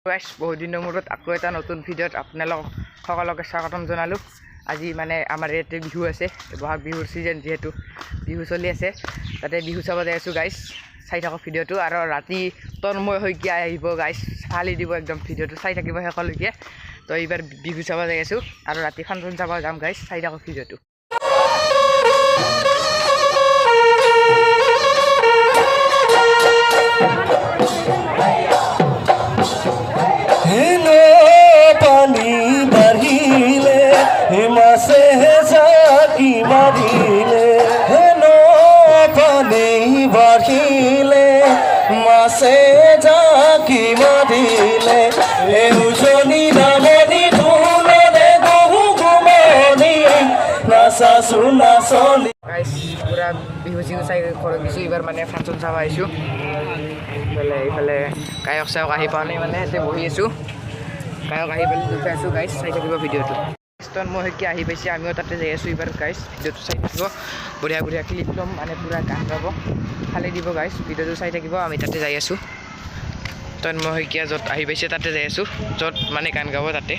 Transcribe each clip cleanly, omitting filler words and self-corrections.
গাইছ বহুত দিনৰ মূৰত আকৌ এটা নতুন ভিডিঅ'ত আপোনালোক সকলোকে স্বাগতম জনালোঁ। আজি মানে আমাৰ ইয়াতে বিহু আছে, বহাগ বিহুৰ ছিজন যিহেতু বিহু চলি আছে, তাতে বিহু চাব যাই আছোঁ গাইছ। চাই থাকক ভিডিঅ'টো আৰু ৰাতি তন্ময় শইকীয়া আহিব গাইছ, ফালি দিব একদম ভিডিঅ'টো চাই থাকিব শেষলৈকে। তো এইবাৰ বিহু চাব যাই আছোঁ আৰু ৰাতি ফাংচন চাব যাম গাইছ, চাই থাকক ভিডিঅ'টো। মাছে জাকি মাৰিলে উজনি নামনি ধুনৰে গহু ঘুমনি নাচাচো নাচনি। পুৰা বিহু চিহু চাই ঘৰত গৈছোঁ, এইবাৰ মানে ফাংচন চাব আহিছোঁ। এইফালে গায়ক চায়ক আহি পোৱা নাই, মানে ইয়াতে বহি আছোঁ। গায়ক আহি পেলাই দুখাই আছোঁ গাইছ, চাই থাকিব ভিডিঅ'টো। মই শইকীয়া আহি পাইছে, আমিও তাতে যাই আছোঁ এইবাৰ গাইছ। ভিডিঅ'টো চাই থাকিব, বঢ়িয়া বঢ়িয়া ক্লিপ ল'ম, মানে পুৰা গান গাব, ফালি দিব গাইছ। ভিডিঅ'টো চাই থাকিব, আমি তাতে যাই আছোঁ। তন্ময় শইকীয়া য'ত আহি পাইছে তাতে যাই আছোঁ, য'ত মানে গান গাব তাতে।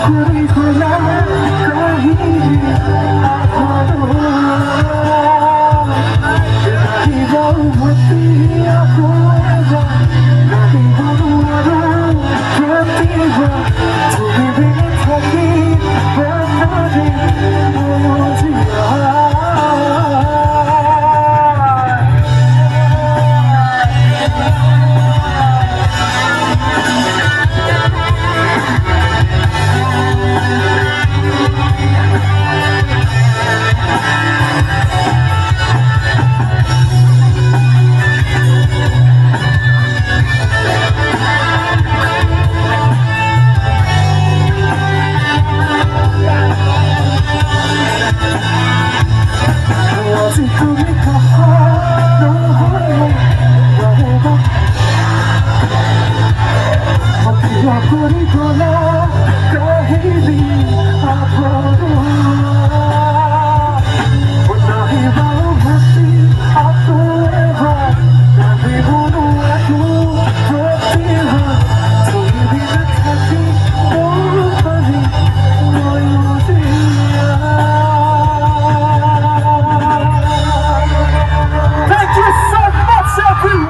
Kuri kula kahi